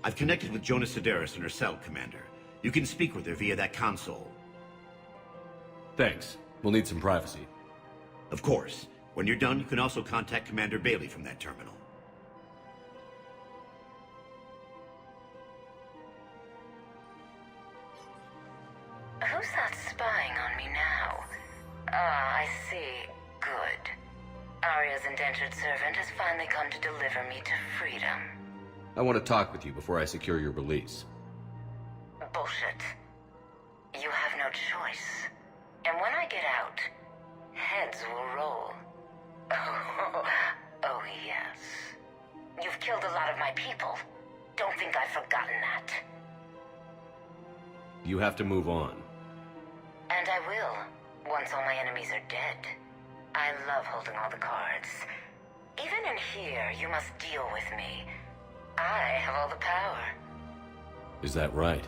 I've connected with Jonas Sedaris in her cell, Commander. You can speak with her via that console. Thanks. We'll need some privacy. Of course. When you're done, you can also contact Commander Bailey from that terminal. Who's that spying on me now? Ah, I see. Good. Arya's indentured servant has finally come to deliver me to freedom. I want to talk with you before I secure your release. Bullshit. You have no choice. And when I get out, heads will roll. Oh yes. You've killed a lot of my people. Don't think I've forgotten that. You have to move on. And I will, once all my enemies are dead. I love holding all the cards. Even in here, you must deal with me. I have all the power. Is that right?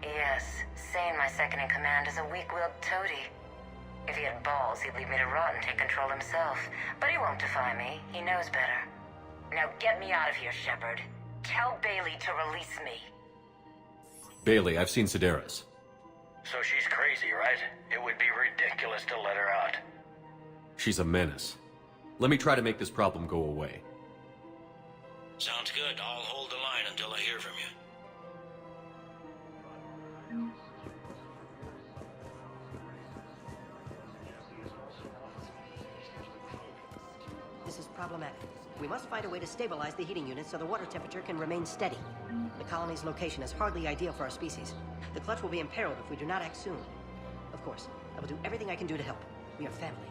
Yes, Sane, my second-in-command, is a weak-willed toady. If he had balls, he'd leave me to rot and take control himself. But he won't defy me. He knows better. Now get me out of here, Shepherd. Tell Bailey to release me. Bailey, I've seen Sedaris. So she's crazy, right? It would be ridiculous to let her out. She's a menace. Let me try to make this problem go away. Sounds good. I'll hold the line until I hear from you. This is problematic. We must find a way to stabilize the heating unit so the water temperature can remain steady. The colony's location is hardly ideal for our species. The clutch will be imperiled if we do not act soon. Of course, I will do everything I can do to help. We are family.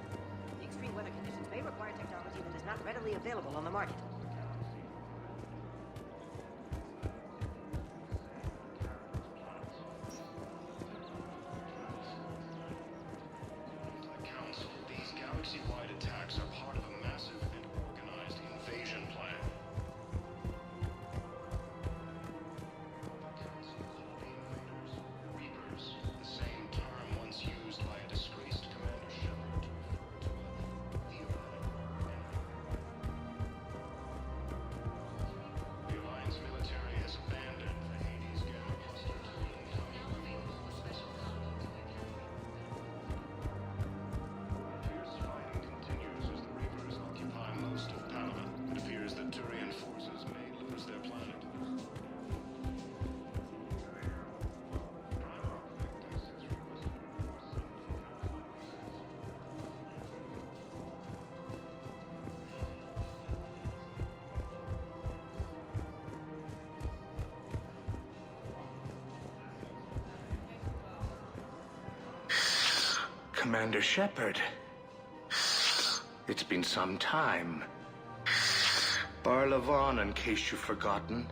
The extreme weather conditions may require technology that is not readily available on the market. Council, these galaxy-wide attacks are part of a massive and organized invasion plan. Reapers, the same term once used by a disgraced Commander Shepard to refer to the The Alliance military has abandoned the Hades Gamma cluster to the incoming. Fierce fighting continues as the Reapers occupy most of Panama. It appears that Turian forces may lose their planet. Commander Shepard. It's been some time. Barlavon, in case you've forgotten.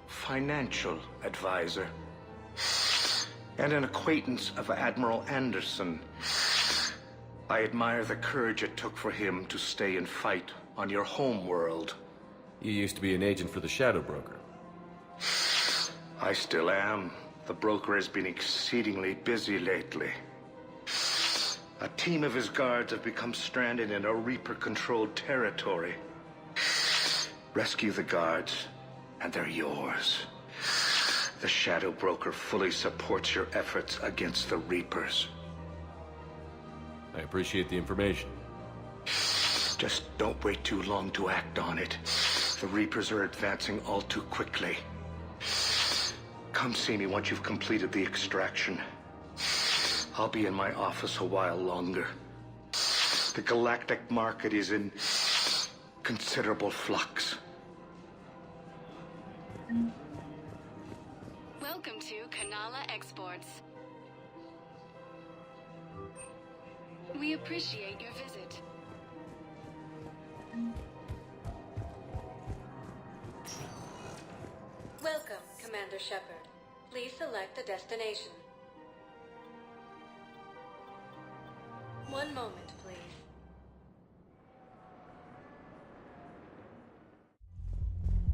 Financial advisor. And an acquaintance of Admiral Anderson. I admire the courage it took for him to stay and fight on your home world. You used to be an agent for the Shadow Broker. I still am. The broker has been exceedingly busy lately. A team of his guards have become stranded in a Reaper-controlled territory. Rescue the guards, and they're yours. The Shadow Broker fully supports your efforts against the Reapers. I appreciate the information. Just don't wait too long to act on it. The Reapers are advancing all too quickly. Come see me once you've completed the extraction. I'll be in my office a while longer. The galactic market is in considerable flux. Welcome to Kanala Exports. We appreciate your visit. Welcome, Commander Shepard. Please select a destination. One moment, please.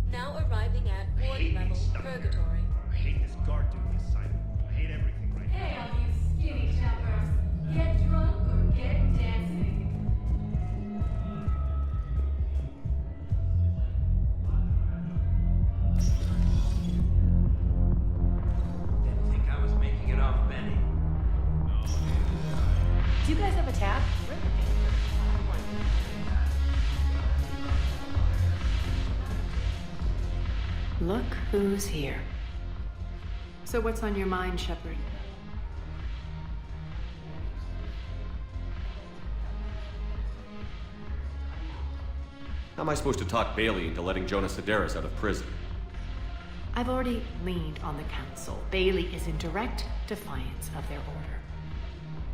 Now arriving at ward level Purgatory. I hate this guard duty assignment. I hate everything right now. Hey, all you skinny choppers. Get drunk or get dancing. Look who's here. So what's on your mind, Shepard? How am I supposed to talk Bailey into letting Jonas Sedaris out of prison? I've already leaned on the council. Bailey is in direct defiance of their order.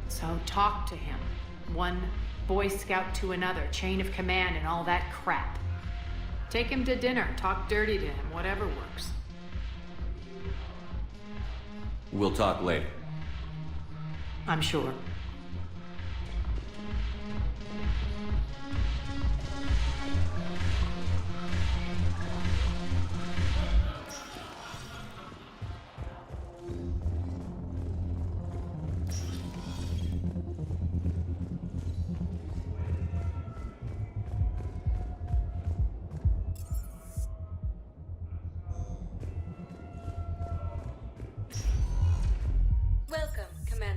So talk to him. One Boy Scout to another, chain of command and all that crap. Take him to dinner, talk dirty to him, whatever works. We'll talk later. I'm sure.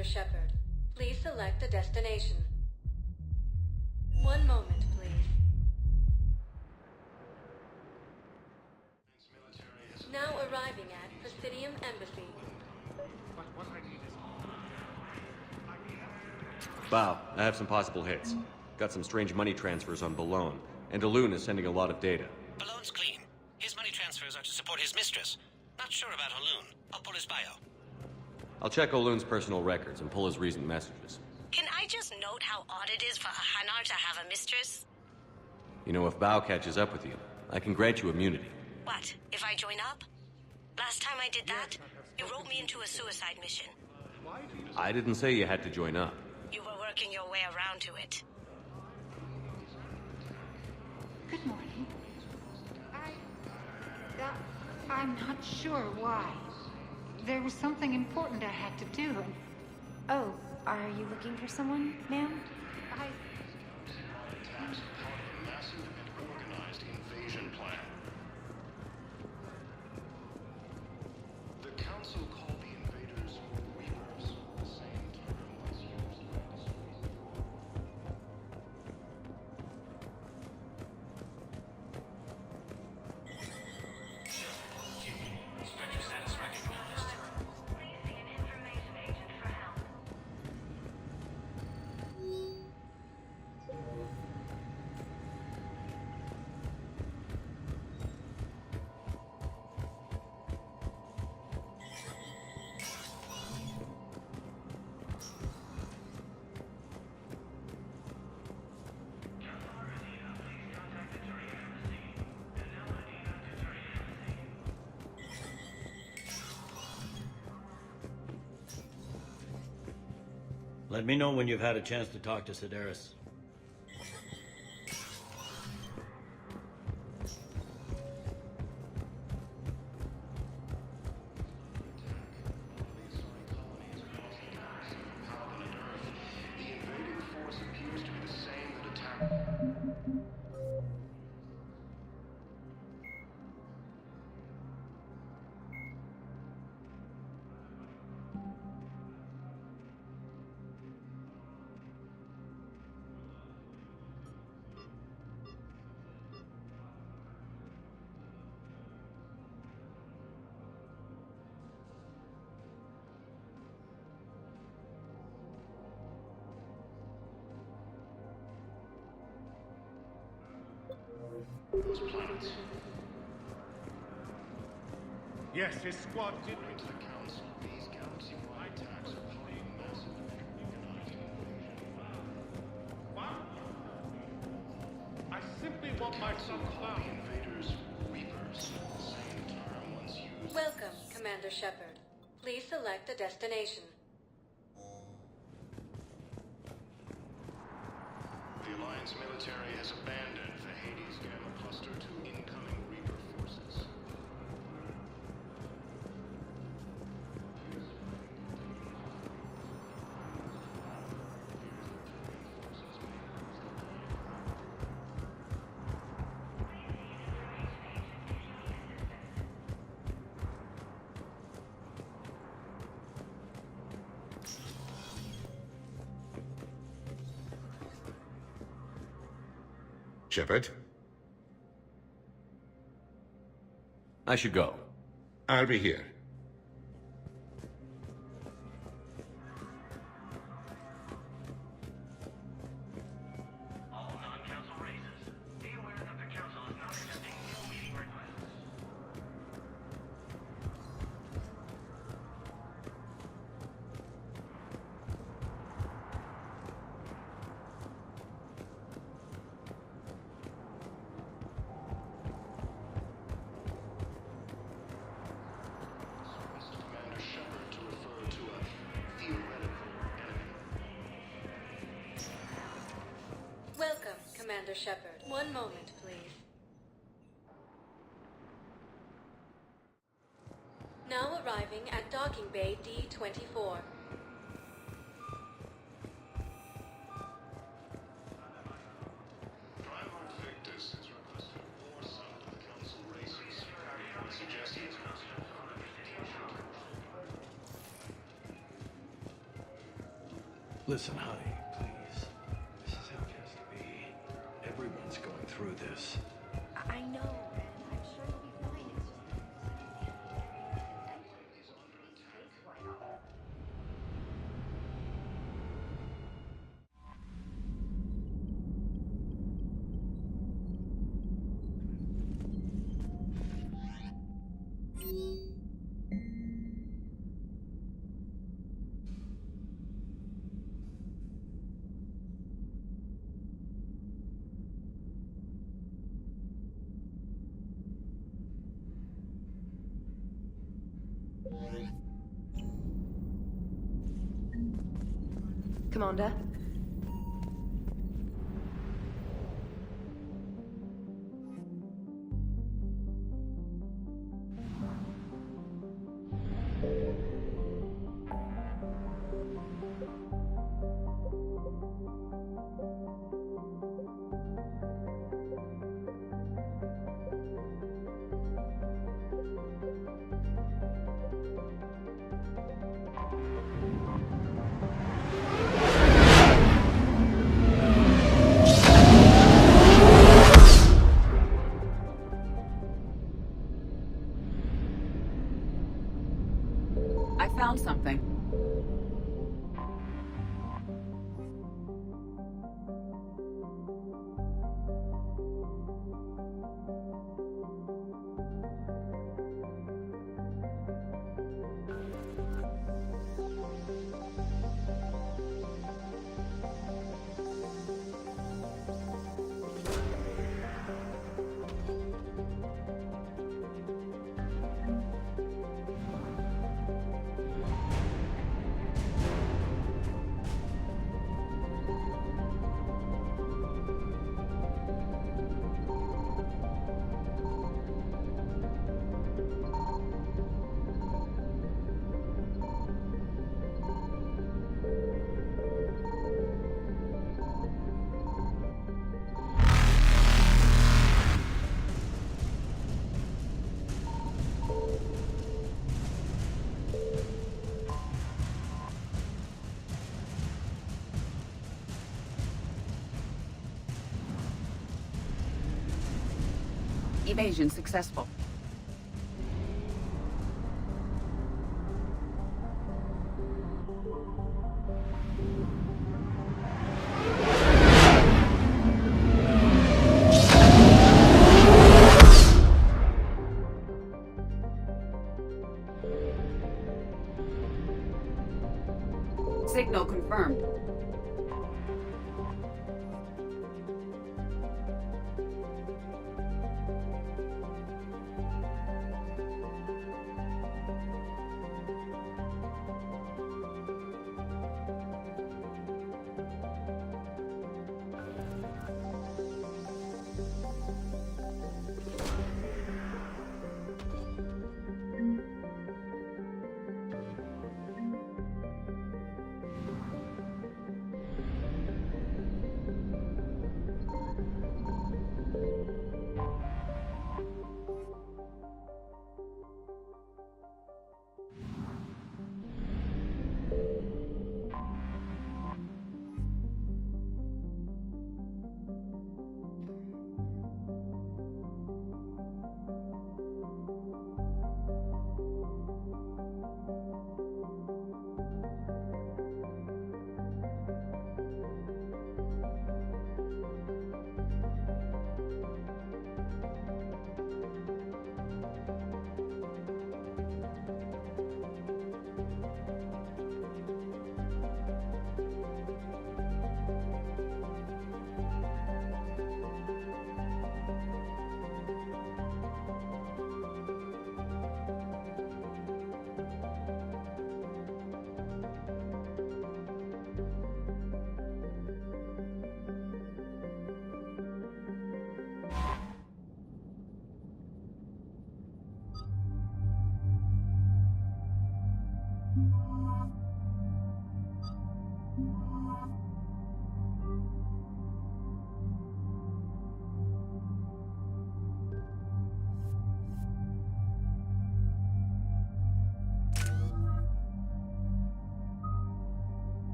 Shepherd, please select a destination. One moment, please. Now arriving at Presidium Embassy. Bow, I have some possible hits. Got some strange money transfers on Boulogne, and Daloon is sending a lot of data. Balloon's clean. His money transfers are to support his mistress. Not sure about Haloon. I'll pull his bio. I'll check Oloon's personal records and pull his recent messages. Can I just note how odd it is for a Hanar to have a mistress? You know, if Bao catches up with you, I can grant you immunity. What, if I join up? Last time I did that, you roped me into a suicide mission. I didn't say you had to join up. You were working your way around to it. Good morning. I'm not sure why. There was something important I had to do, and... Oh, are you looking for someone, ma'am? Attacks are part of a massive and organized invasion plan. The Council called the invaders Reapers. The same term was used by Inspector status recognized. Please see an information agent for help. Let me know when you've had a chance to talk to Sedaris. The invading force appears to be the same that attacked. Those planets. Yes, his squad did. According to the Council, these galaxy-wide attacks are part of a massive and organized invasion. What? I simply want my son Call found. the invaders Reapers. The same term once used. Welcome, Commander Shepard. Please select a destination. The Alliance military has abandoned the Hades Gamma cluster to incoming Reaper forces. Shepard? I should go. I'll be here. Welcome, Commander Shepard. One moment, please. Now arriving at docking bay D-24. Listen, honey, please. This is how it has to be. Everyone's going through this. I know, and I'm sure you'll be fine. Commander? I found something. Evasion successful. Signal confirmed.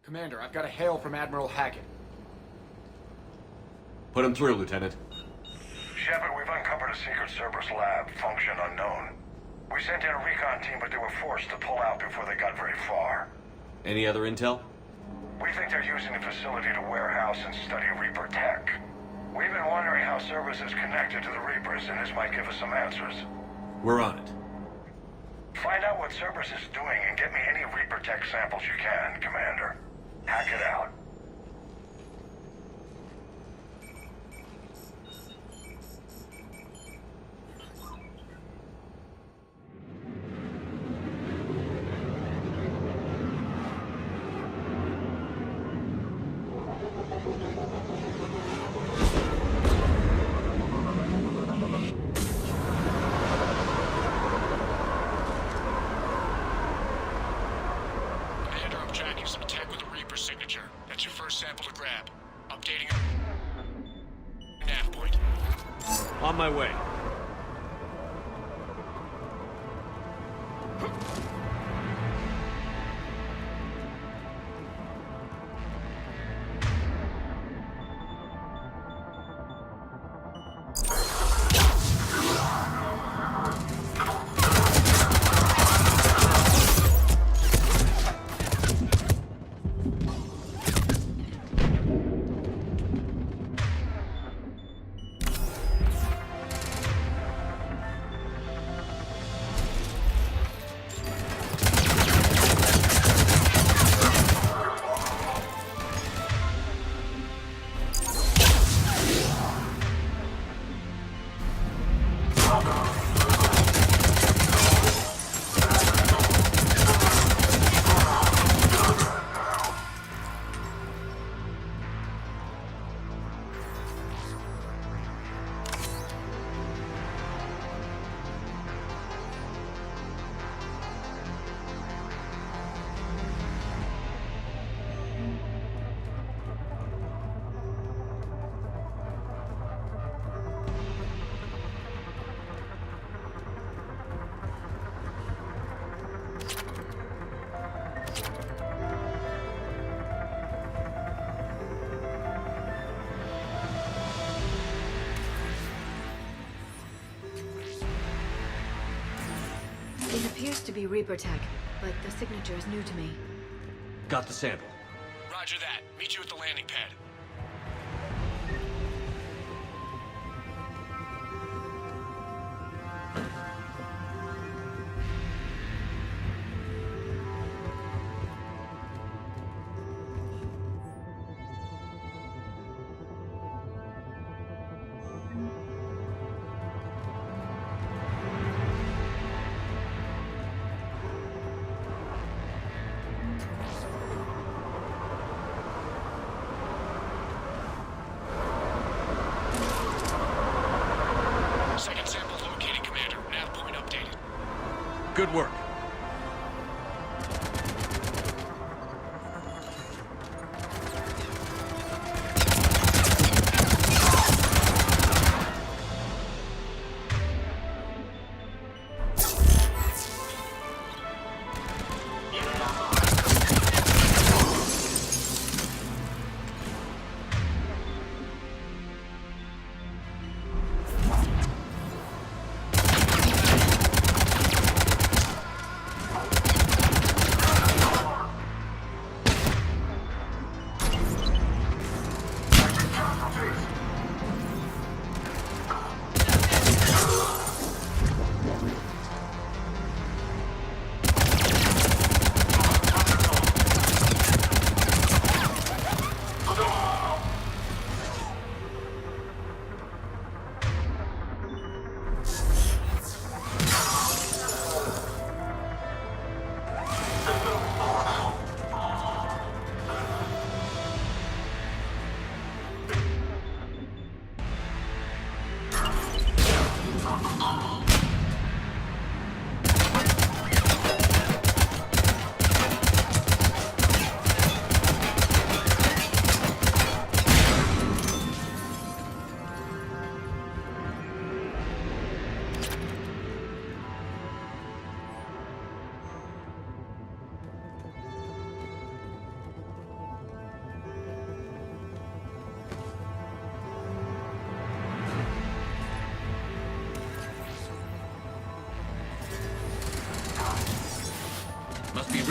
Commander, I've got a hail from Admiral Hackett. Put him through, Lieutenant. Shepard, we've uncovered a secret Cerberus lab, function unknown. We sent in a recon team, but they were forced to pull out before they got very far. Any other intel? We think they're using the facility to warehouse and study Reaper tech. We've been wondering how Cerberus is connected to the Reapers, and this might give us some answers. We're on it. Find out what Cerberus is doing and get me any Reaper tech samples you can, Commander. Hack it out. On my way. It appears to be Reaper tech, but the signature is new to me. Got the sample. Roger that. Meet you at the landing pad. Good work.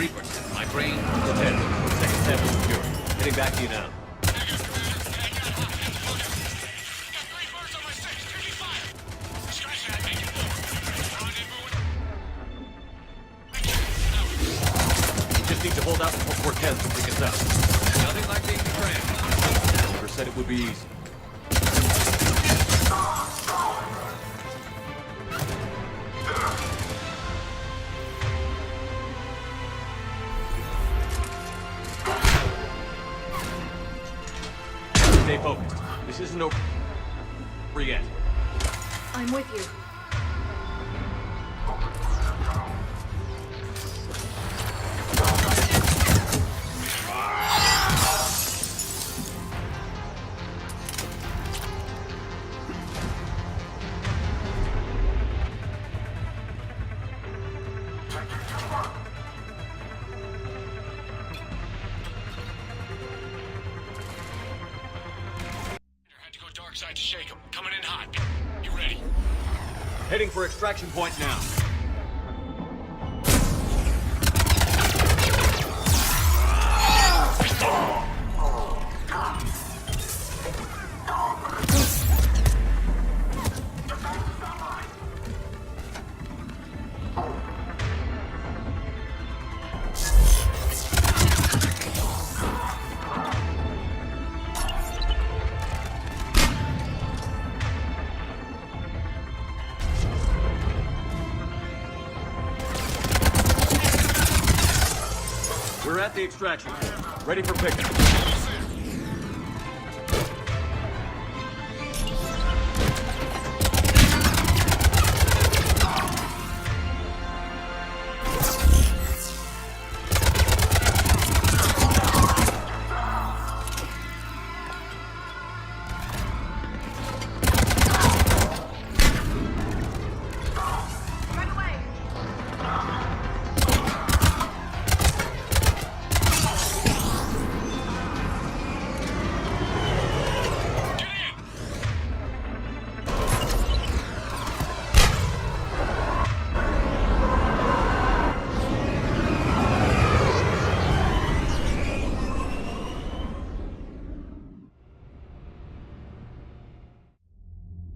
Reapers. My brain, dead. Second sample secure. Heading back to you now. Just need to hold out until Cortez will pick us up. Nothing like being betrayed. Never said it would be easy. Stay focused. This isn't over yet. I'm with you. Side to shake him. Coming in hot. You ready? Heading for extraction point now. We're at the extraction point. Ready for pickup.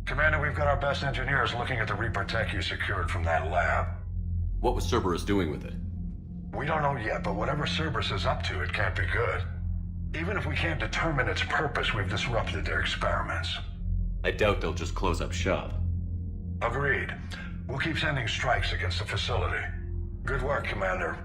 Commander, we've got our best engineers looking at the Reaper tech you secured from that lab. What was Cerberus doing with it? We don't know yet, but whatever Cerberus is up to, it can't be good. Even if we can't determine its purpose, we've disrupted their experiments. I doubt they'll just close up shop. Agreed. We'll keep sending strikes against the facility. Good work, Commander.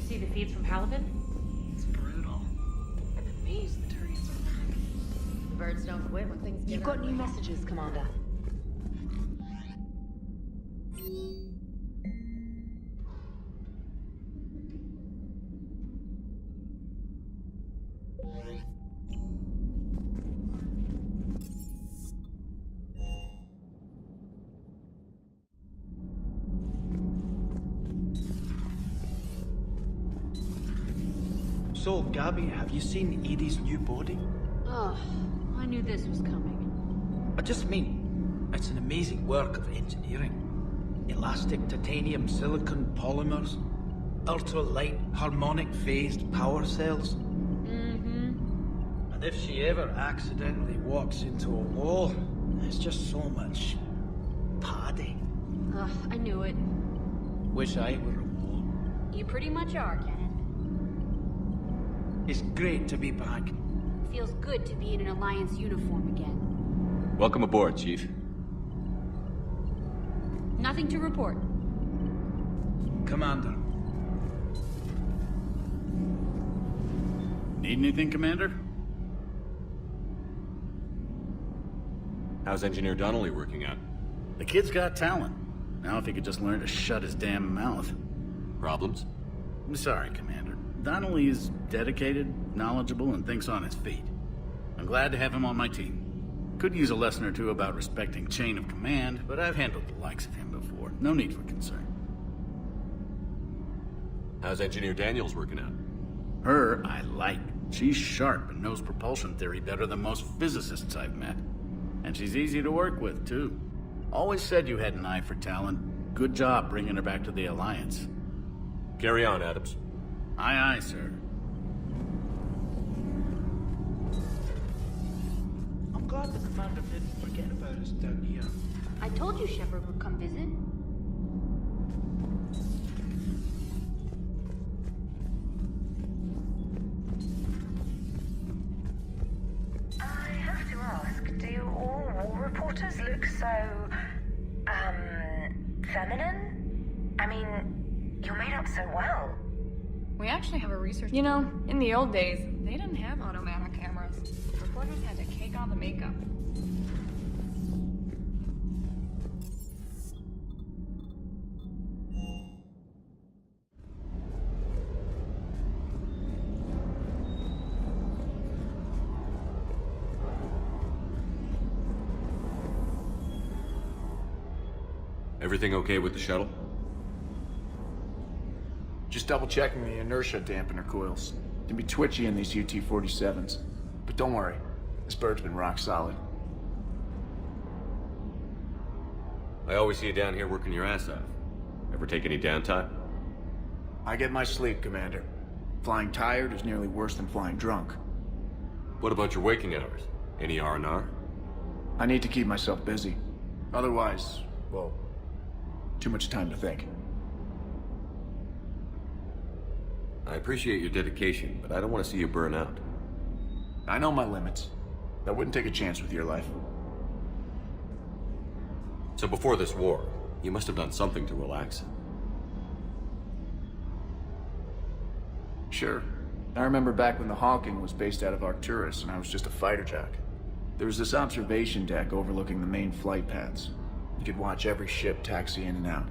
See the feeds from Halibut? It's brutal. I'm amazed the Turians are back. The birds don't quit when things get You've got new messages, Commander. So, Gabby, have you seen Edie's new body? Oh, I knew this was coming. I just mean, it's an amazing work of engineering. Elastic titanium silicon polymers, ultra-light harmonic phased power cells. Mm-hmm. And if she ever accidentally walks into a wall, there's just so much padding. Ugh, I knew it. Wish I were a wall. You pretty much are, Kenneth. It's great to be back. Feels good to be in an Alliance uniform again. Welcome aboard, Chief. Nothing to report. Commander. Need anything, Commander? How's Engineer Donnelly working out? The kid's got talent. Now if he could just learn to shut his damn mouth. Problems? I'm sorry, Commander. Donnelly is dedicated, knowledgeable, and thinks on his feet. I'm glad to have him on my team. Could use a lesson or two about respecting chain of command, but I've handled the likes of him before. No need for concern. How's Engineer Daniels working out? Her, I like. She's sharp and knows propulsion theory better than most physicists I've met. And she's easy to work with, too. Always said you had an eye for talent. Good job bringing her back to the Alliance. Carry on, Adams. Aye, aye, sir. I'm glad the commander didn't forget about us down here. I told you Shepard would come visit. I have to ask, do all war reporters look so, feminine? I mean, you're made up so well. We actually have a research... You know, in the old days, they didn't have automatic cameras. Reporters had to cake on the makeup. Everything okay with the shuttle? Just double checking the inertia dampener coils. Can be twitchy in these UT-47s. But don't worry, this bird's been rock solid. I always see you down here working your ass off. Ever take any downtime? I get my sleep, Commander. Flying tired is nearly worse than flying drunk. What about your waking hours? Any R&R? I need to keep myself busy. Otherwise, well, too much time to think. I appreciate your dedication, but I don't want to see you burn out. I know my limits. I wouldn't take a chance with your life. So before this war, you must have done something to relax. Sure. I remember back when the Hawking was based out of Arcturus and I was just a fighter jock. There was this observation deck overlooking the main flight paths. You could watch every ship taxi in and out.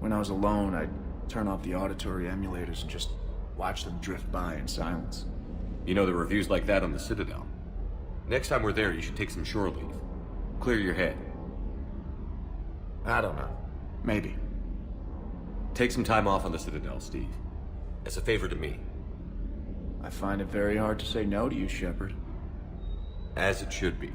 When I was alone, I'd turn off the auditory emulators and just watch them drift by in silence. You know, there are reviews like that on the Citadel. Next time we're there, you should take some shore leave. Clear your head. I don't know. Maybe. Take some time off on the Citadel, Steve. As a favor to me. I find it very hard to say no to you, Shepard. As it should be.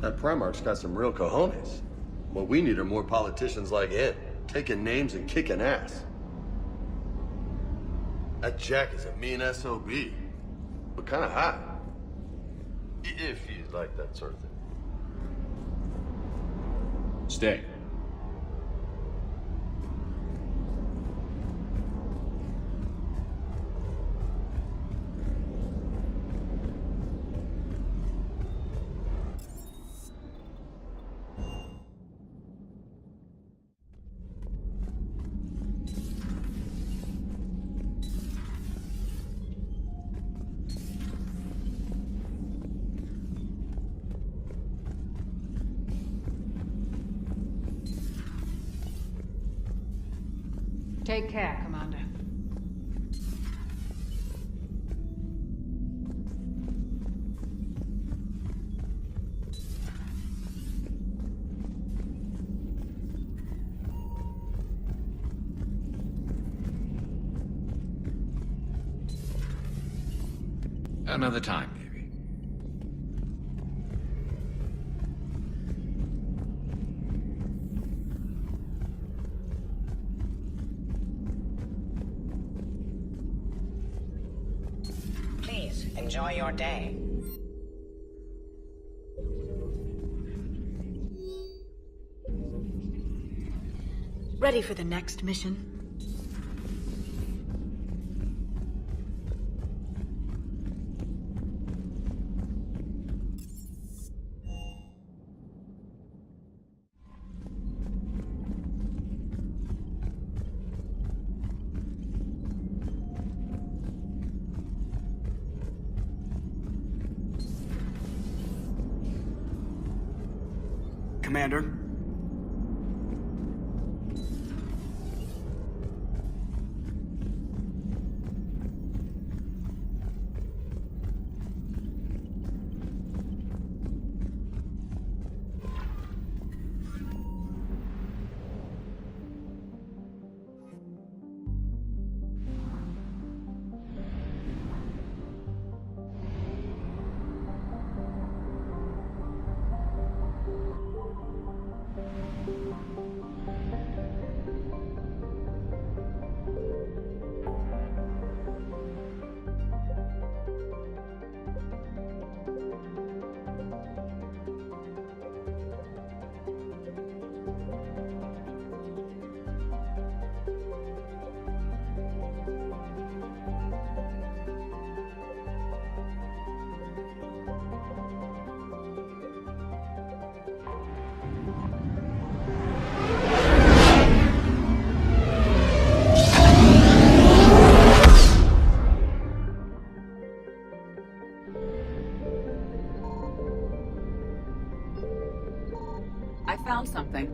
That Primarch's got some real cojones. What we need are more politicians like him, taking names and kicking ass. That Jack is a mean SOB, but kind of hot. If you like that sort of thing. Stay. Take care, Commander. Another time, maybe. Please, enjoy your day. Ready for the next mission? Commander? I found something.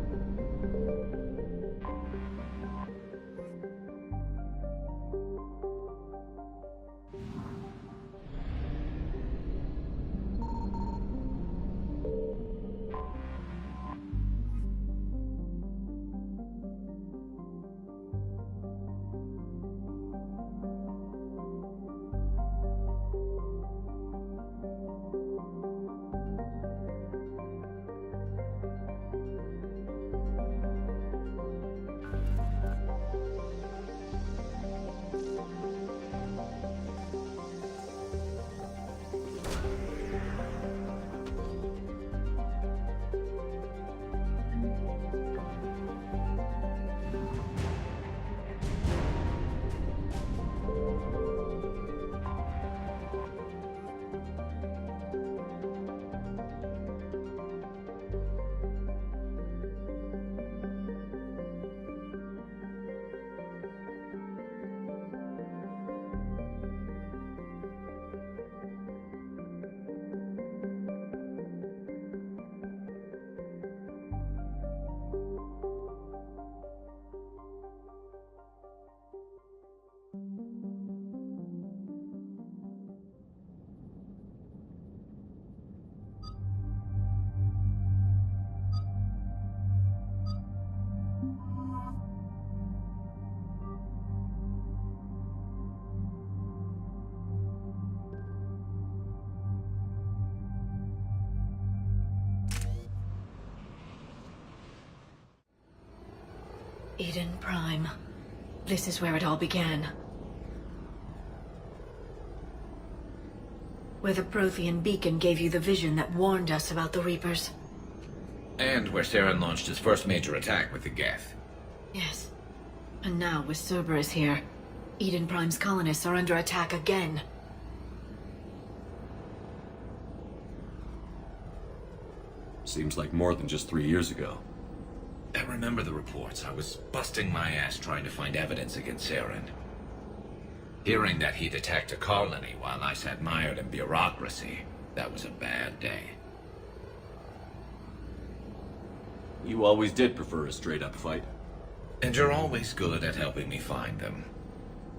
Eden Prime. This is where it all began. Where the Prothean beacon gave you the vision that warned us about the Reapers. And where Saren launched his first major attack with the Geth. Yes. And now, with Cerberus here, Eden Prime's colonists are under attack again. Seems like more than just 3 years ago. I remember the reports. I was busting my ass trying to find evidence against Saren. Hearing that he'd attacked a colony while I sat mired in bureaucracy, that was a bad day. You always did prefer a straight-up fight. And you're always good at helping me find them.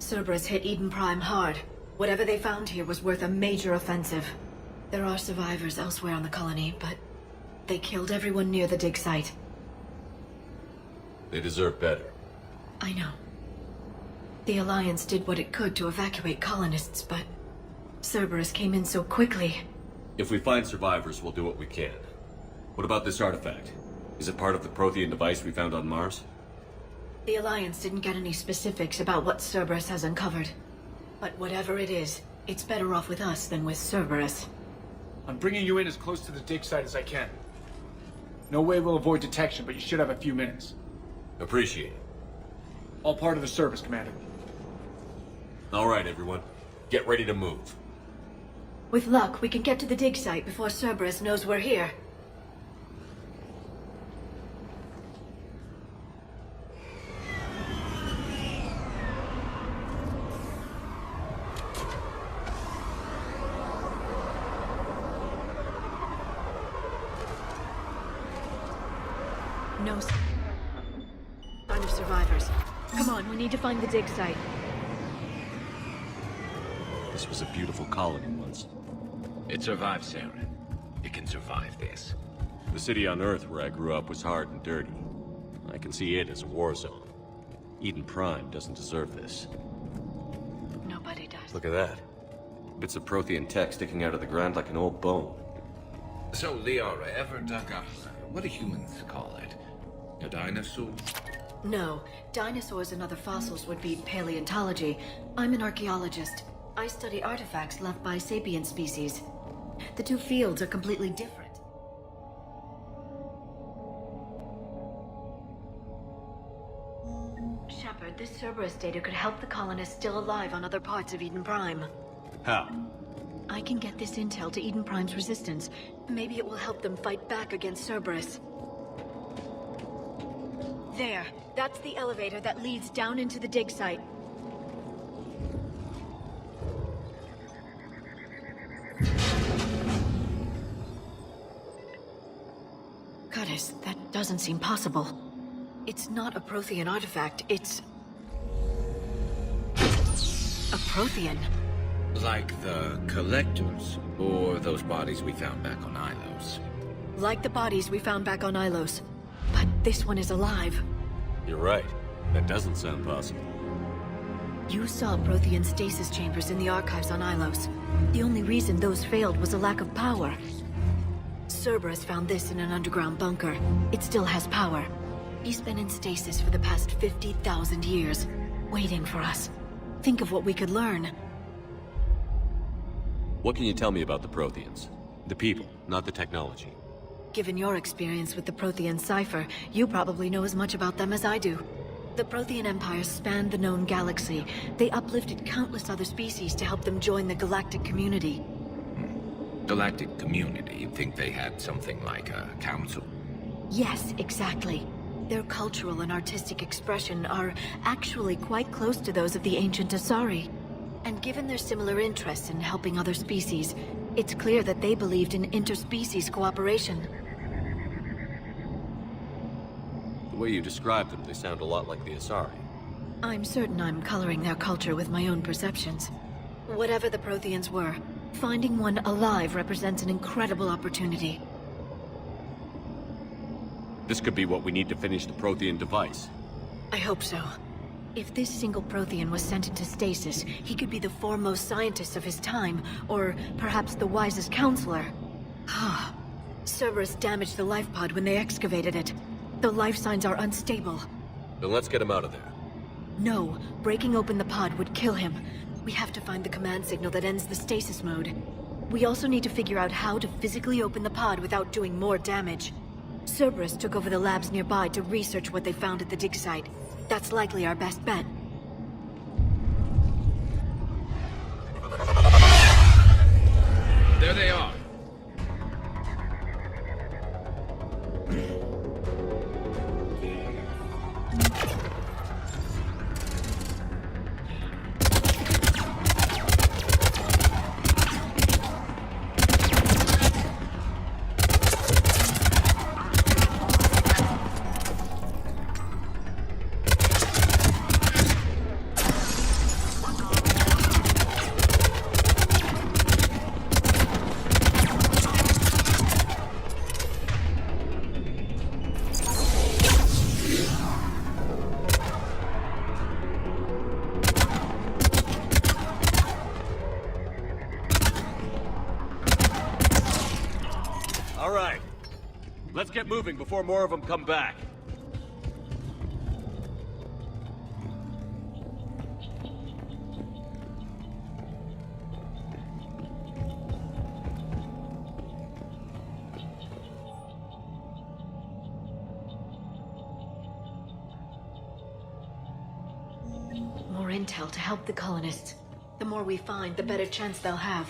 Cerberus hit Eden Prime hard. Whatever they found here was worth a major offensive. There are survivors elsewhere on the colony, but they killed everyone near the dig site. They deserve better. I know. The Alliance did what it could to evacuate colonists, but Cerberus came in so quickly. If we find survivors, we'll do what we can. What about this artifact? Is it part of the Prothean device we found on Mars? The Alliance didn't get any specifics about what Cerberus has uncovered. But whatever it is, it's better off with us than with Cerberus. I'm bringing you in as close to the dig site as I can. No way we'll avoid detection, but you should have a few minutes. Appreciate it. All part of the service, Commander. All right, everyone. Get ready to move. With luck, we can get to the dig site before Cerberus knows we're here. No sign of survivors. Come on, we need to find the dig site. This was a beautiful colony once. It survived, Saren. It can survive this. The city on Earth where I grew up was hard and dirty. I can see it as a war zone. Eden Prime doesn't deserve this. Nobody does. Look at that. Bits of Prothean tech sticking out of the ground like an old bone. So, Liara, ever dug up, what do humans call it? A dinosaur? No. Dinosaurs and other fossils would be paleontology. I'm an archaeologist. I study artifacts left by sapient species. The two fields are completely different. Shepard, this Cerberus data could help the colonists still alive on other parts of Eden Prime. How? I can get this intel to Eden Prime's resistance. Maybe it will help them fight back against Cerberus. There. That's the elevator that leads down into the dig site. Goddess, that doesn't seem possible. It's not a Prothean artifact, it's... a Prothean. Like the Collectors, or those bodies we found back on Ilos. Like the bodies we found back on Ilos. But this one is alive. You're right. That doesn't sound possible. You saw Prothean stasis chambers in the archives on Ilos. The only reason those failed was a lack of power. Cerberus found this in an underground bunker. It still has power. He's been in stasis for the past 50,000 years, waiting for us. Think of what we could learn. What can you tell me about the Protheans? The people, not the technology. Given your experience with the Prothean cipher, you probably know as much about them as I do. The Prothean Empire spanned the known galaxy. They uplifted countless other species to help them join the galactic community. Galactic community? You'd think they had something like a council? Yes, exactly. Their cultural and artistic expression are actually quite close to those of the ancient Asari. And given their similar interests in helping other species, it's clear that they believed in interspecies cooperation. The way you describe them, they sound a lot like the Asari. I'm certain I'm coloring their culture with my own perceptions. Whatever the Protheans were, finding one alive represents an incredible opportunity. This could be what we need to finish the Prothean device. I hope so. If this single Prothean was sent into stasis, he could be the foremost scientist of his time, or perhaps the wisest counselor. Cerberus damaged the life pod when they excavated it. The life signs are unstable. Then let's get him out of there. No, breaking open the pod would kill him. We have to find the command signal that ends the stasis mode. We also need to figure out how to physically open the pod without doing more damage. Cerberus took over the labs nearby to research what they found at the dig site. That's likely our best bet. There they are. Let's get moving before more of them come back. More intel to help the colonists. The more we find, the better chance they'll have.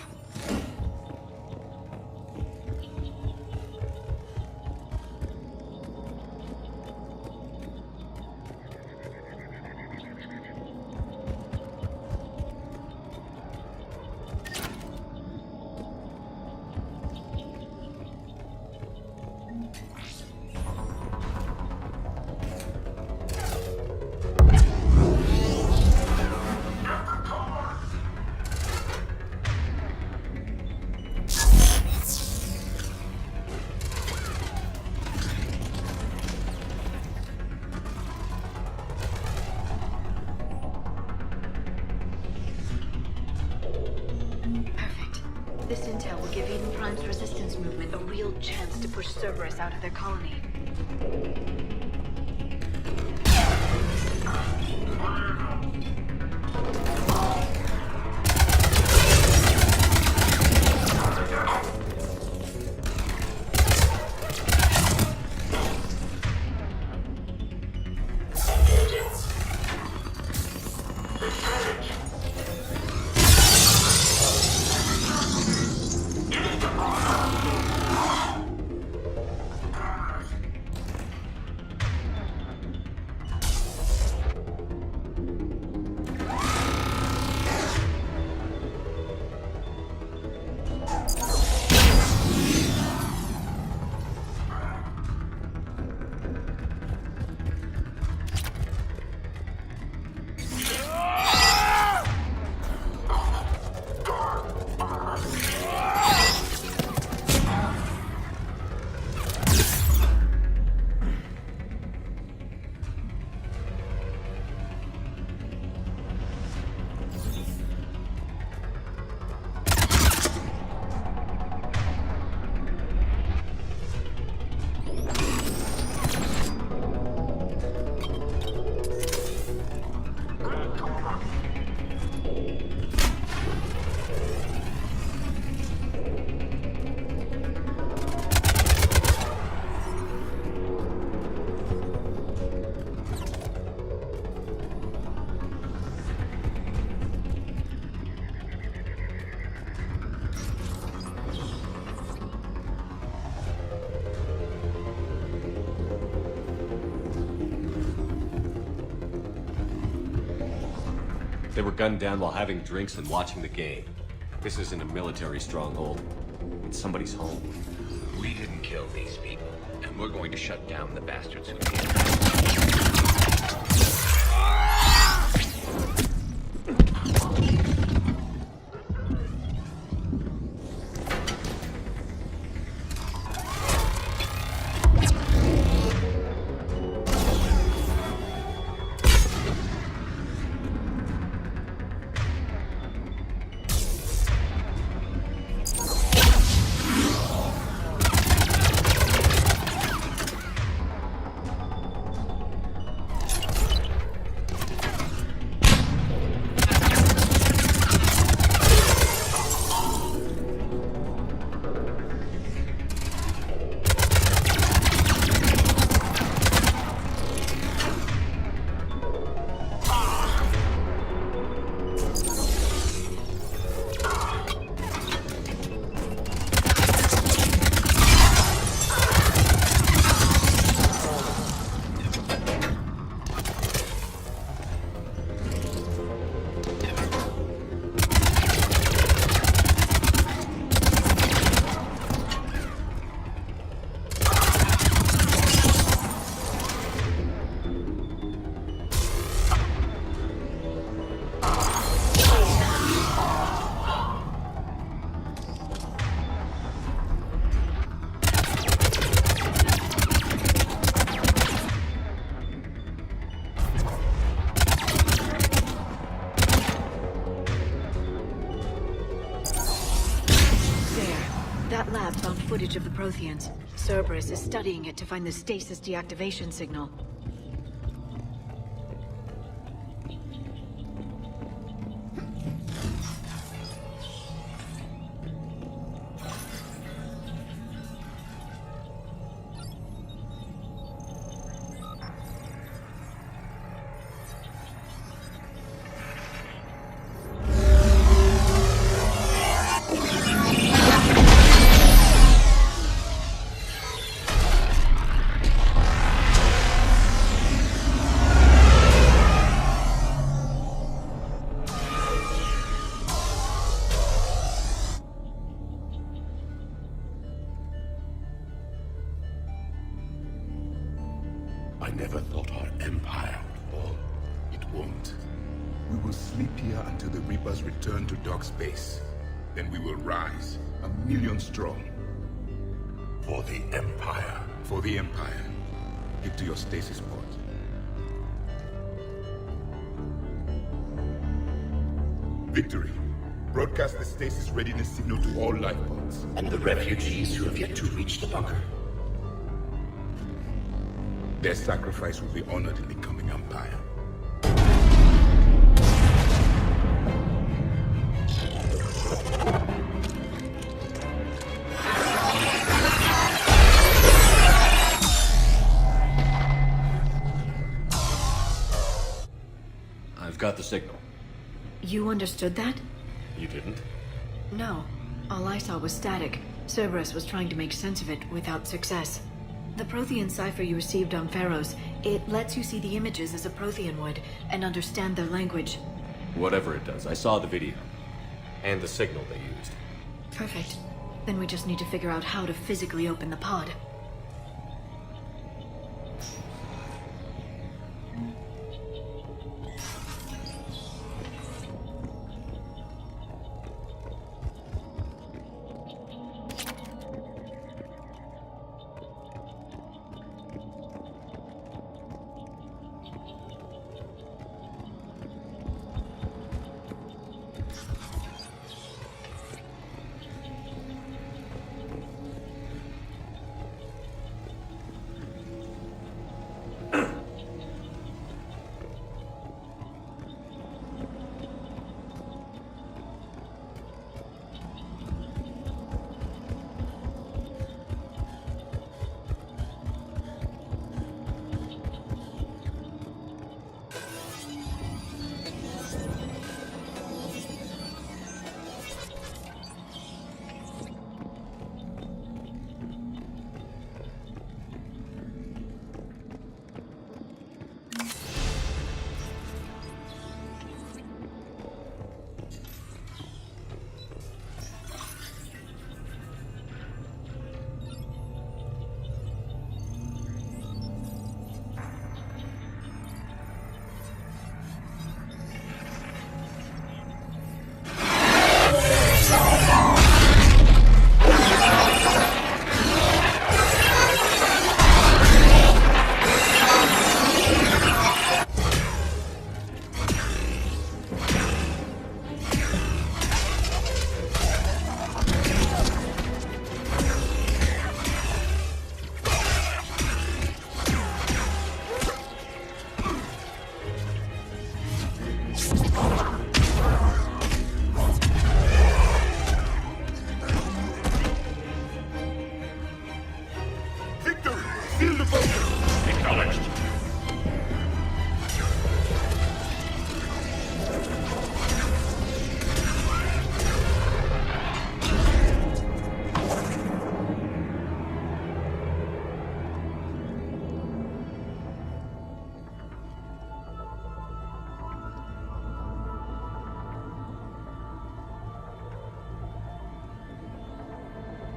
This intel will give Eden Prime's resistance movement a real chance to push Cerberus out of their colony. They were gunned down while having drinks and watching the game. This isn't a military stronghold. It's somebody's home. We didn't kill these people, and we're going to shut down the bastards who did. Footage of the Protheans. Cerberus is studying it to find the stasis deactivation signal. never thought our empire would fall. It won't. We will sleep here until the Reapers return to dark space. Then we will rise, 1,000,000 strong. For the Empire. For the Empire. Get to your stasis pod. Victory. Broadcast the stasis readiness signal to all life pods. And the refugees who have yet to reach the bunker. Their sacrifice will be honored in the coming Empire. I've got the signal. You understood that? You didn't? No. All I saw was static. Cerberus was trying to make sense of it without success. The Prothean cipher you received on Pharaohs, it lets you see the images as a Prothean would, and understand their language. Whatever it does, I saw the video. And the signal they used. Perfect. Then we just need to figure out how to physically open the pod.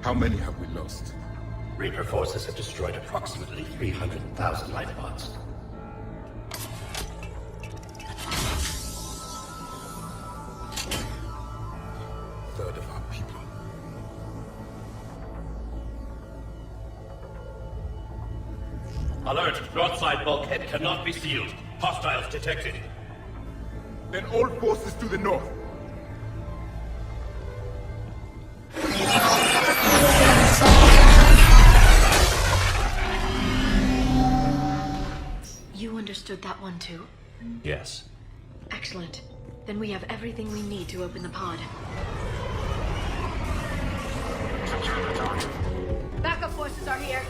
How many have we lost? Reaper forces have destroyed approximately 300,000 life pods. Third of our people. Alert! Broadside bulkhead cannot be sealed. Hostiles detected. Then all forces to the north. You understood that one too? Yes. Excellent. Then we have everything we need to open the pod. Backup forces are here.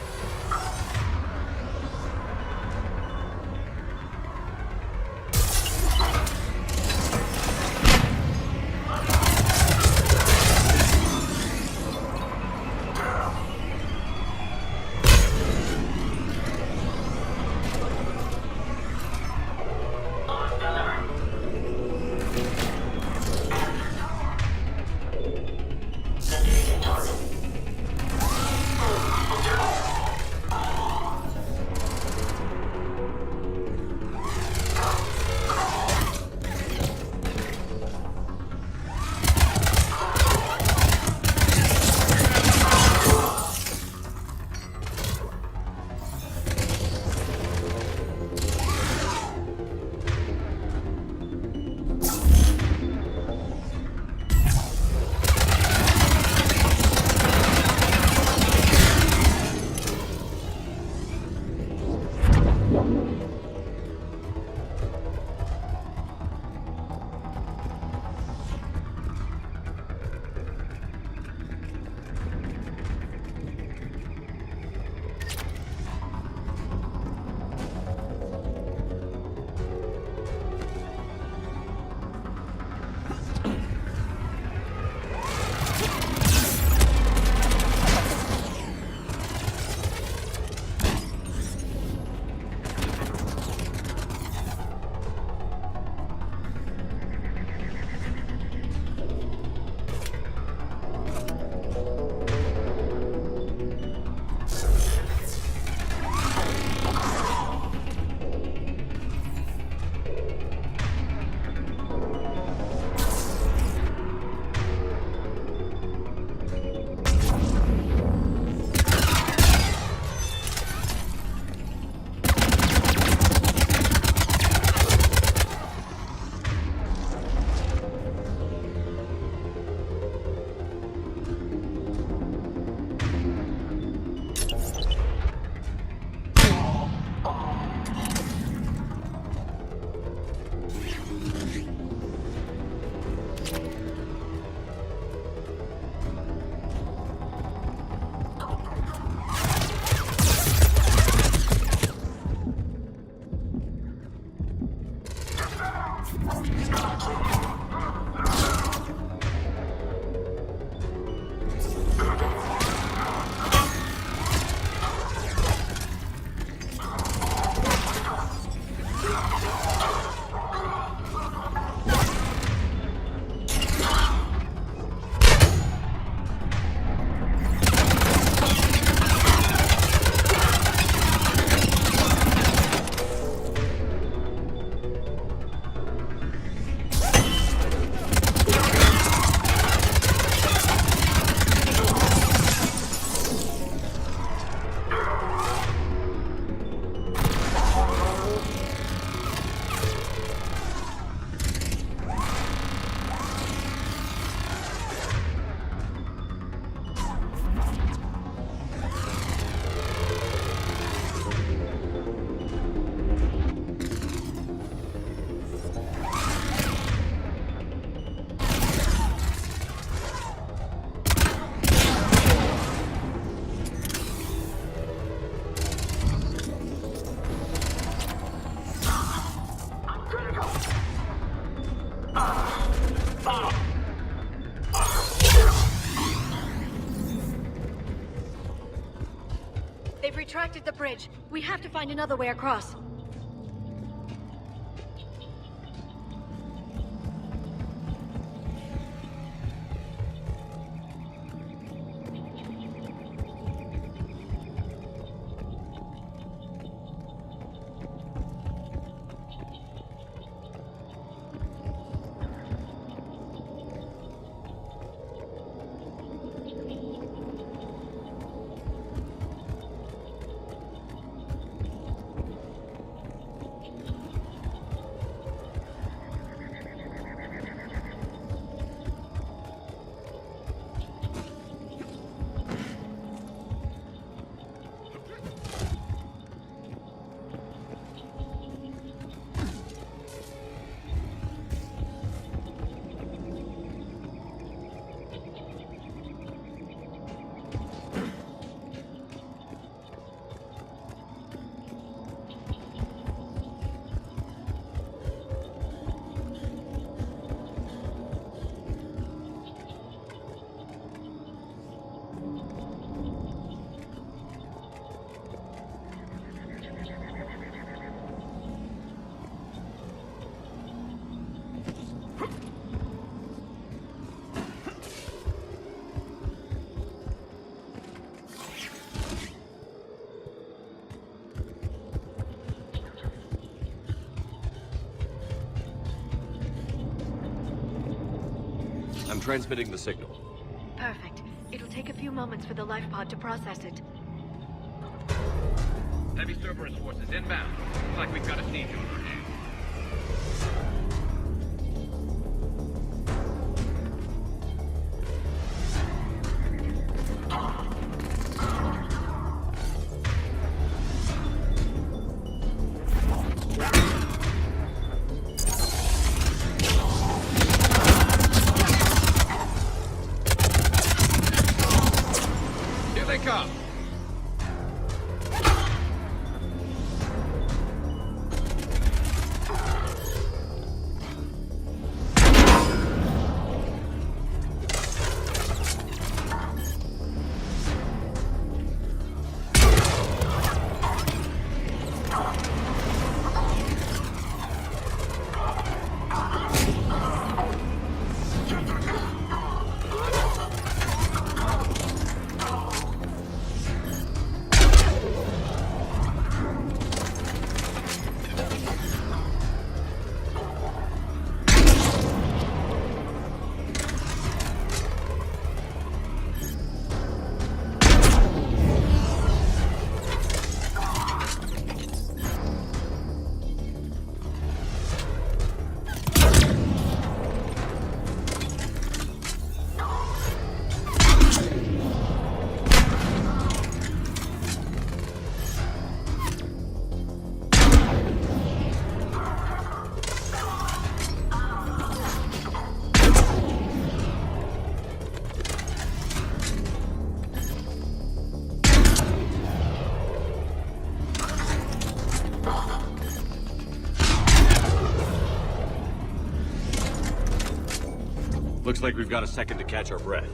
They've retracted the bridge. We have to find another way across. I'm transmitting the signal. Perfect. It'll take a few moments for the life pod to process it. Heavy Cerberus forces inbound. Looks like we've got a siege on our hands. Looks like we've got a second to catch our breath.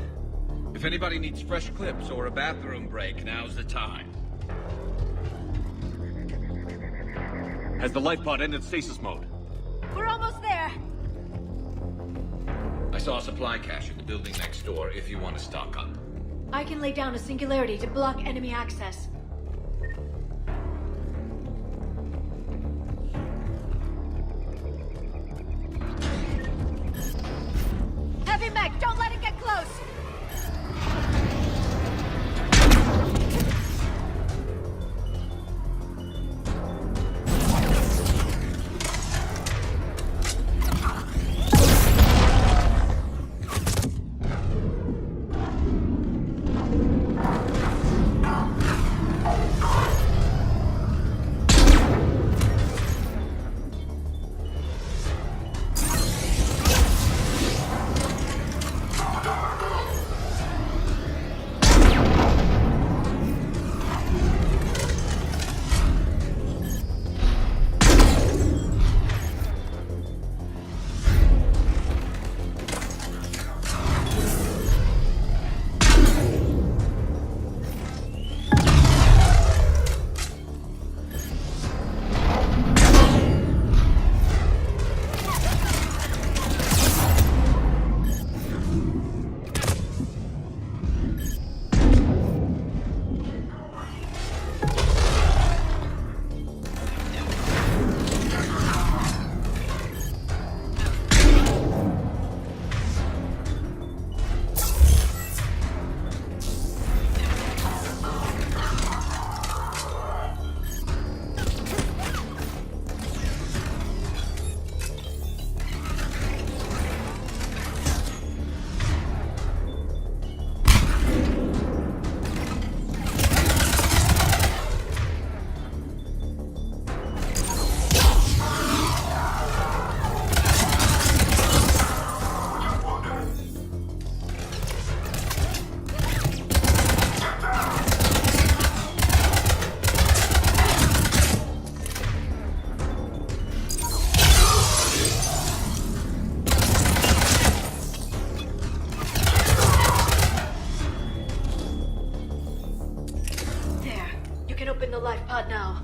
If anybody needs fresh clips or a bathroom break, now's the time. Has the life pod ended stasis mode? We're almost there. I saw a supply cache in the building next door if you want to stock up. I can lay down a singularity to block enemy access. Heavy mech, don't let it get close! can open the life pod now.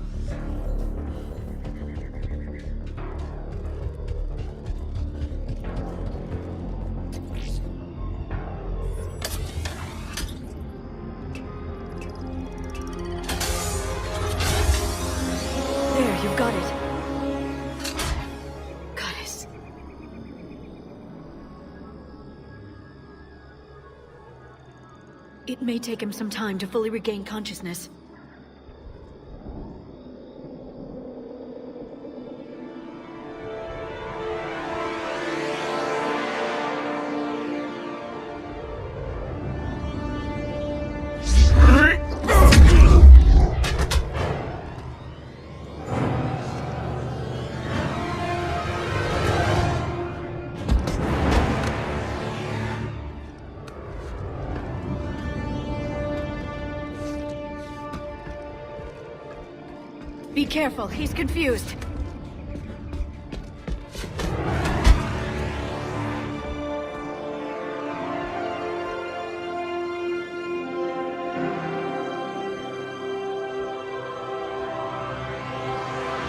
There, you've got it. Goddess. It may take him some time to fully regain consciousness. Be careful, he's confused.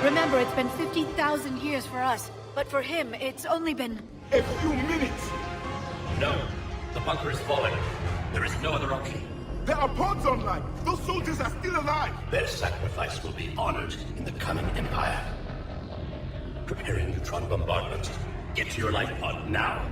Remember, it's been 50,000 years for us, but for him, it's only been... a few minutes! No, the bunker is falling. There is no other option. There are pods online! Those soldiers are still alive! Their sacrifice will be honored in the coming Empire. Preparing neutron bombardment. Get to your life pod now.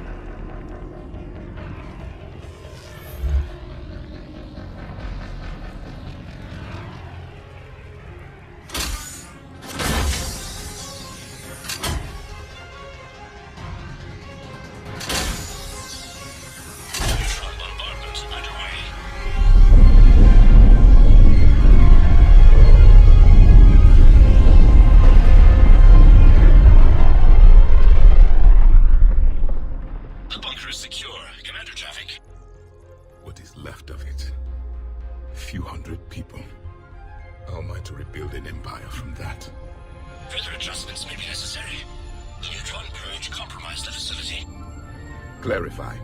Clarify.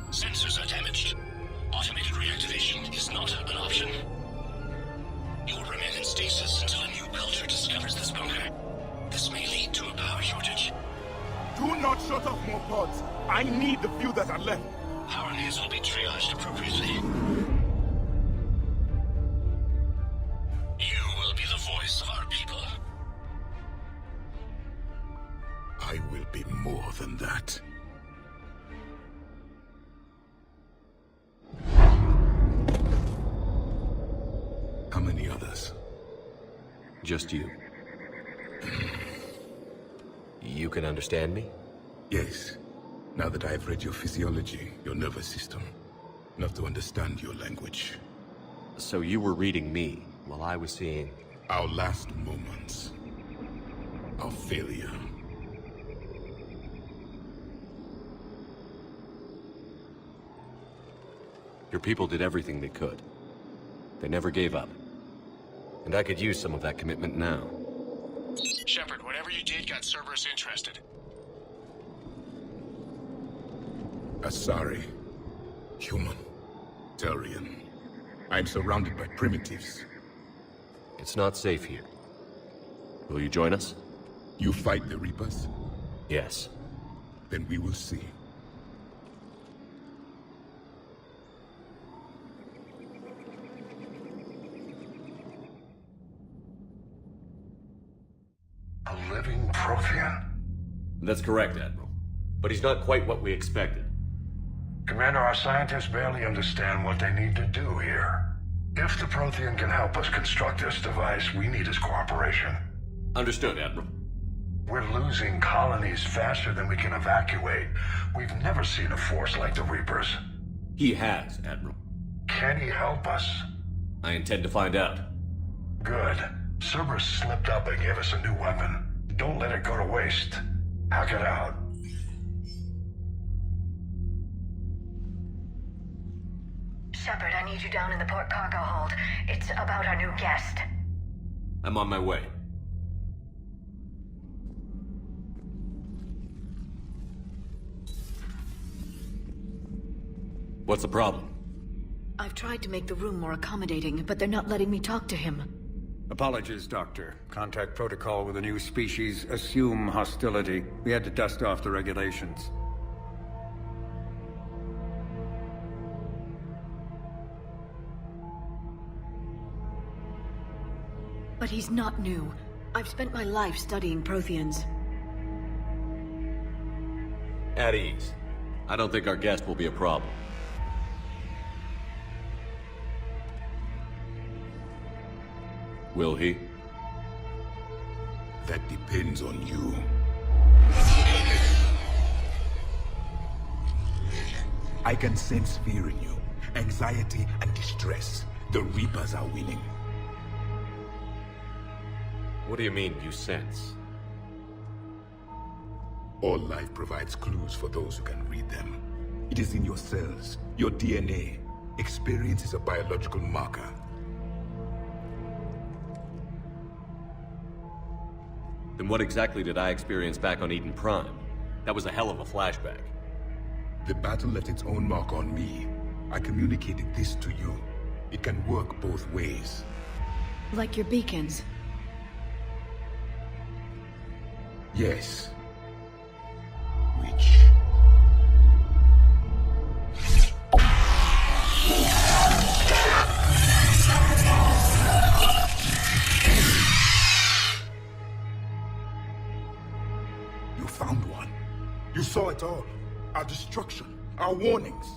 Sensors are damaged. Automated reactivation is not an option. You will remain in stasis until a new culture discovers this bunker. This may lead to a power shortage. Do not shut off more pods. I need the few that are left. Power needs will be triaged appropriately. You will be the voice of our people. I will be more than that. How many others? Just you. You can understand me? Yes. Now that I have read your physiology, your nervous system, enough to understand your language. So you were reading me while I was seeing... our last moments. Our failure. Your people did everything they could. They never gave up. And I could use some of that commitment now. Shepard, whatever you did got Cerberus interested. Asari. Human. Turian. I'm surrounded by primitives. It's not safe here. Will you join us? You fight the Reapers? Yes. Then we will see. A living Prothean? That's correct, Admiral. But he's not quite what we expected. Commander, our scientists barely understand what they need to do here. If the Prothean can help us construct this device, we need his cooperation. Understood, Admiral. We're losing colonies faster than we can evacuate. We've never seen a force like the Reapers. He has, Admiral. Can he help us? I intend to find out. Good. Cerberus slipped up and gave us a new weapon. Don't let it go to waste. Hack it out. Shepard, I need you down in the port cargo hold. It's about our new guest. I'm on my way. What's the problem? I've tried to make the room more accommodating, but they're not letting me talk to him. Apologies, Doctor. Contact protocol with a new species. Assume hostility. We had to dust off the regulations. But he's not new. I've spent my life studying Protheans. At ease. I don't think our guest will be a problem. Will he? That depends on you. I can sense fear in you, anxiety and distress. The Reapers are winning. What do you mean, you sense? All life provides clues for those who can read them. It is in your cells, your DNA. Experience is a biological marker. Then what exactly did I experience back on Eden Prime? That was a hell of a flashback. The battle left its own mark on me. I communicated this to you. It can work both ways. Like your beacons? Yes. Which? You found one. You saw it all. Our destruction, our warnings.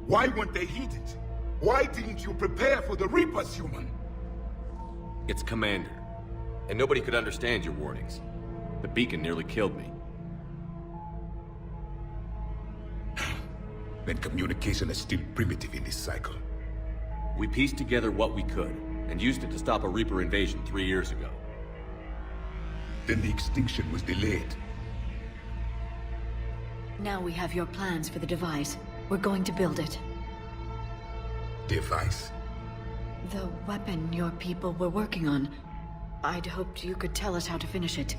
Why weren't they heeded? Why didn't you prepare for the Reapers, human? It's Commander. And nobody could understand your warnings. The beacon nearly killed me. Then communication is still primitive in this cycle. We pieced together what we could, and used it to stop a Reaper invasion 3 years ago. Then the extinction was delayed. Now we have your plans for the device. We're going to build it. Device? The weapon your people were working on. I'd hoped you could tell us how to finish it.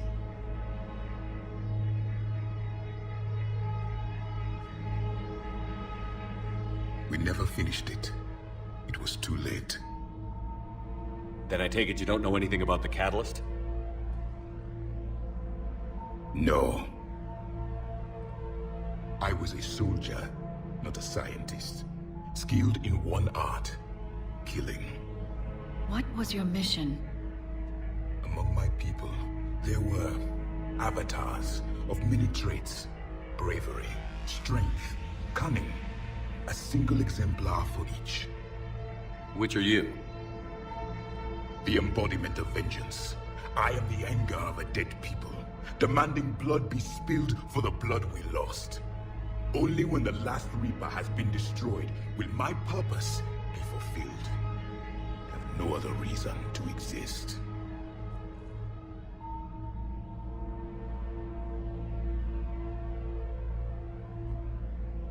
We never finished it. It was too late. Then I take it you don't know anything about the catalyst? No. I was a soldier, not a scientist. Skilled in one art, killing. What was your mission? Among my people, there were avatars of many traits. Bravery, strength, cunning. A single exemplar for each. Which are you? The embodiment of vengeance. I am the anger of a dead people, demanding blood be spilled for the blood we lost. Only when the last Reaper has been destroyed will my purpose be fulfilled. I have no other reason to exist.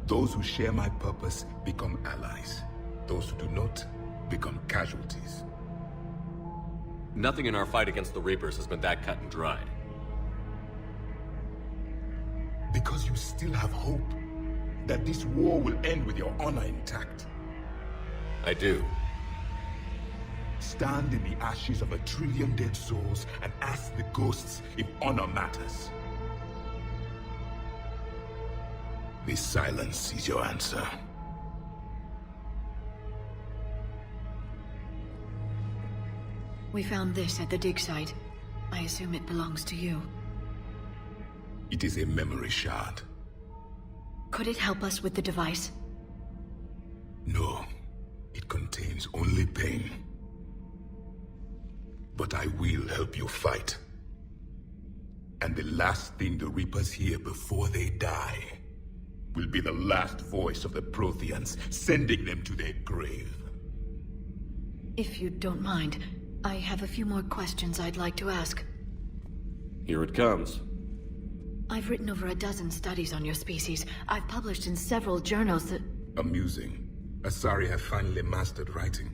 Those who share my purpose become allies. Those who do not become casualties. Nothing in our fight against the Reapers has been that cut and dried. Because you still have hope that this war will end with your honor intact. I do. Stand in the ashes of 1 trillion dead souls and ask the ghosts if honor matters. This silence is your answer. We found this at the dig site. I assume it belongs to you. It is a memory shard. Could it help us with the device? No. It contains only pain. But I will help you fight. And the last thing the Reapers hear before they die will be the last voice of the Protheans, sending them to their grave. If you don't mind, I have a few more questions I'd like to ask. Here it comes. I've written over a dozen studies on your species. I've published in several journals that... Amusing. Asari have finally mastered writing.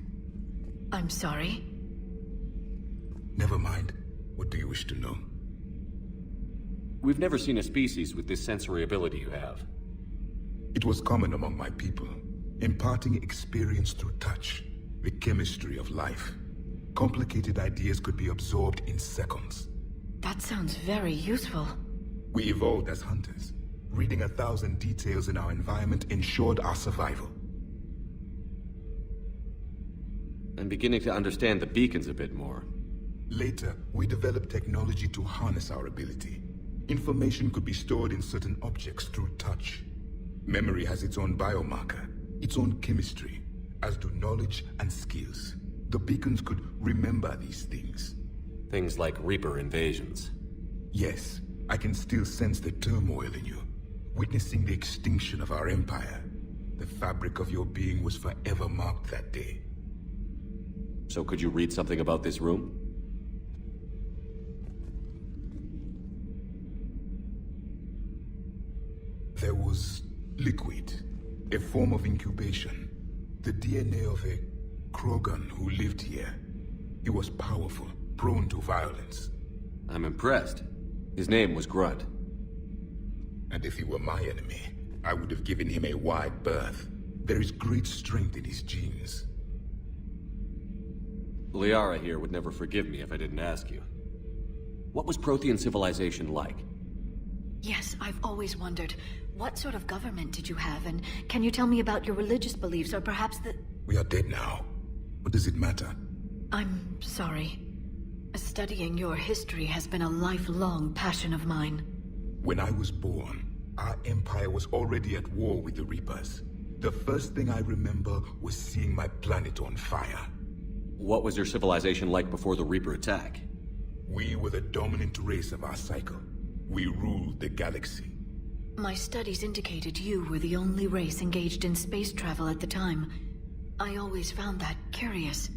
I'm sorry? Never mind. What do you wish to know? We've never seen a species with this sensory ability you have. It was common among my people, imparting experience through touch, the chemistry of life. Complicated ideas could be absorbed in seconds. That sounds very useful. We evolved as hunters. Reading 1,000 details in our environment ensured our survival. I'm beginning to understand the beacons a bit more. Later, we developed technology to harness our ability. Information could be stored in certain objects through touch. Memory has its own biomarker, its own chemistry, as do knowledge and skills. The beacons could remember these things. Things like Reaper invasions. Yes, I can still sense the turmoil in you. Witnessing the extinction of our empire. The fabric of your being was forever marked that day. So could you read something about this room? There was liquid, a form of incubation. The DNA of a Krogan who lived here. He was powerful, prone to violence. I'm impressed. His name was Grunt. And if he were my enemy, I would have given him a wide berth. There is great strength in his genes. Liara here would never forgive me if I didn't ask you. What was Prothean civilization like? Yes, I've always wondered. What sort of government did you have, and can you tell me about your religious beliefs, or perhaps the... We are dead now. What does it matter? I'm sorry. Studying your history has been a lifelong passion of mine. When I was born, our empire was already at war with the Reapers. The first thing I remember was seeing my planet on fire. What was your civilization like before the Reaper attack? We were the dominant race of our cycle. We ruled the galaxy. My studies indicated you were the only race engaged in space travel at the time. I always found that curious.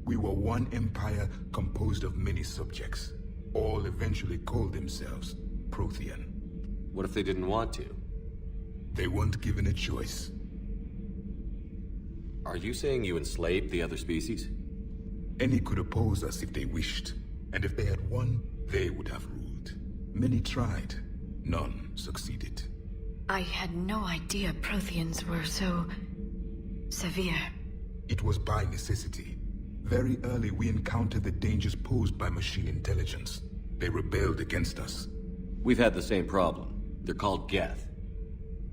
We were one empire composed of many subjects. All eventually called themselves Prothean. What if they didn't want to? They weren't given a choice. Are you saying you enslaved the other species? Any could oppose us if they wished. And if they had won, they would have ruled. Many tried. None succeeded. I had no idea Protheans were so... severe. It was by necessity. Very early we encountered the dangers posed by machine intelligence. They rebelled against us. We've had the same problem. They're called Geth.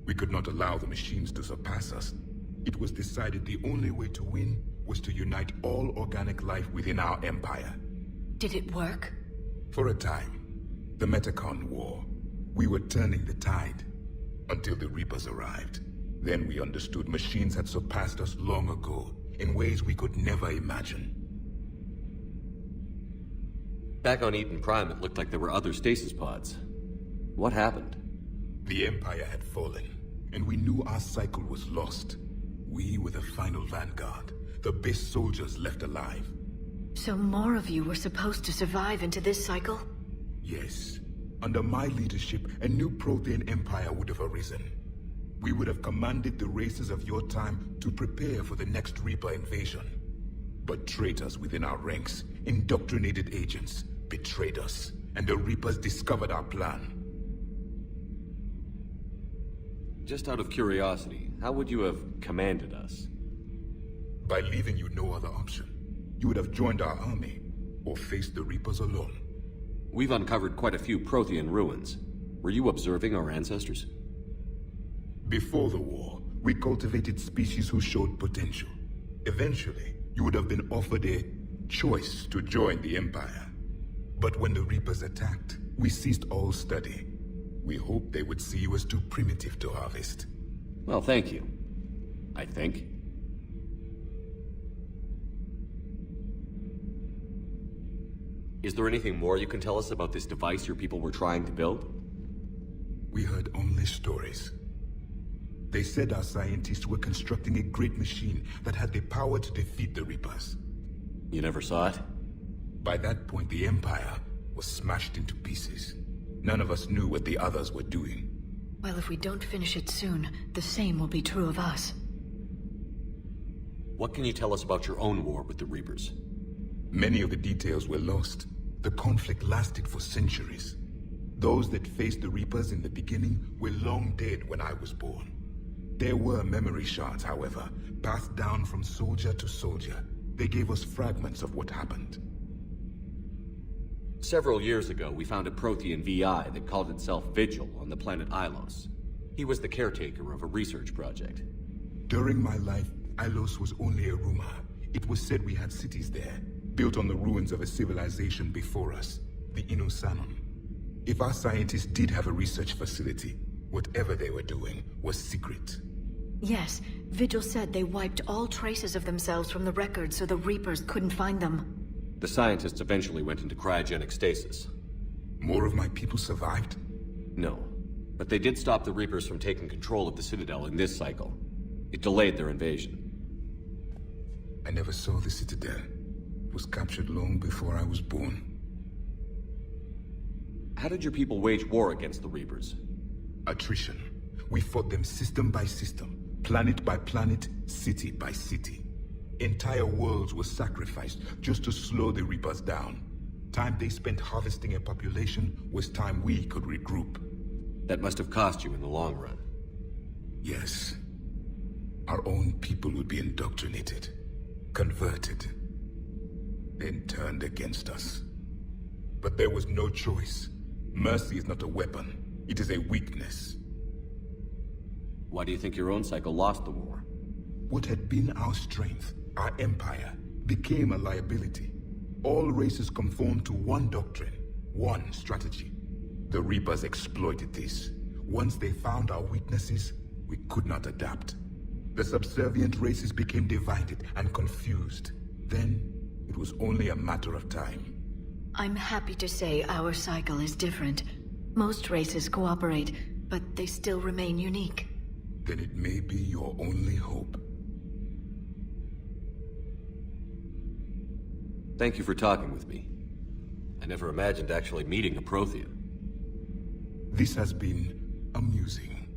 We could not allow the machines to surpass us. It was decided the only way to win was to unite all organic life within our empire. Did it work? For a time. The Metacon War. We were turning the tide. Until the Reapers arrived. Then we understood machines had surpassed us long ago, in ways we could never imagine. Back on Eden Prime, it looked like there were other stasis pods. What happened? The Empire had fallen, and we knew our cycle was lost. We were the final vanguard, the best soldiers left alive. So more of you were supposed to survive into this cycle? Yes. Under my leadership, a new Prothean empire would have arisen. We would have commanded the races of your time to prepare for the next Reaper invasion. But traitors within our ranks, indoctrinated agents, betrayed us, and the Reapers discovered our plan. Just out of curiosity, how would you have commanded us? By leaving you no other option. You would have joined our army, or faced the Reapers alone. We've uncovered quite a few Prothean ruins. Were you observing our ancestors? Before the war, we cultivated species who showed potential. Eventually, you would have been offered a choice to join the Empire. But when the Reapers attacked, we ceased all study. We hoped they would see you as too primitive to harvest. Well, thank you. I think. Is there anything more you can tell us about this device your people were trying to build? We heard only stories. They said our scientists were constructing a great machine that had the power to defeat the Reapers. You never saw it? By that point, the Empire was smashed into pieces. None of us knew what the others were doing. Well, if we don't finish it soon, the same will be true of us. What can you tell us about your own war with the Reapers? Many of the details were lost. The conflict lasted for centuries. Those that faced the Reapers in the beginning were long dead when I was born. There were memory shards, however, passed down from soldier to soldier. They gave us fragments of what happened. Several years ago, we found a Prothean VI that called itself Vigil on the planet Ilos. He was the caretaker of a research project. During my life, Ilos was only a rumor. It was said we had cities there, built on the ruins of a civilization before us, the Inosanon. If our scientists did have a research facility, whatever they were doing was secret. Yes, Vigil said they wiped all traces of themselves from the records so the Reapers couldn't find them. The scientists eventually went into cryogenic stasis. More of my people survived? No, but they did stop the Reapers from taking control of the Citadel in this cycle. It delayed their invasion. I never saw the Citadel. It was captured long before I was born. How did your people wage war against the Reapers? Attrition. We fought them system by system, planet by planet, city by city. Entire worlds were sacrificed just to slow the Reapers down. Time they spent harvesting a population was time we could regroup. That must have cost you in the long run. Yes. Our own people would be indoctrinated, converted, then turned against us. But there was no choice. Mercy is not a weapon. It is a weakness. Why do you think your own cycle lost the war? What had been our strength, our empire, became a liability. All races conformed to one doctrine, one strategy. The Reapers exploited this. Once they found our weaknesses, we could not adapt. The subservient races became divided and confused. Then, it was only a matter of time. I'm happy to say our cycle is different. Most races cooperate, but they still remain unique. Then it may be your only hope. Thank you for talking with me. I never imagined actually meeting a Prothean. This has been amusing.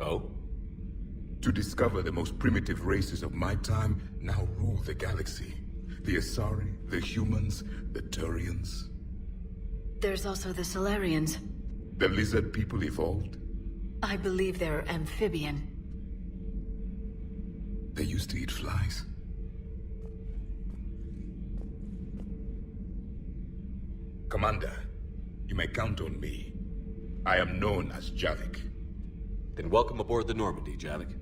Oh? To discover the most primitive races of my time now rule the galaxy. The Asari, the humans, the Turians. There's also the Solarians. The lizard people evolved? I believe they're amphibian. They used to eat flies. Commander, you may count on me. I am known as Javik. Then welcome aboard the Normandy, Javik.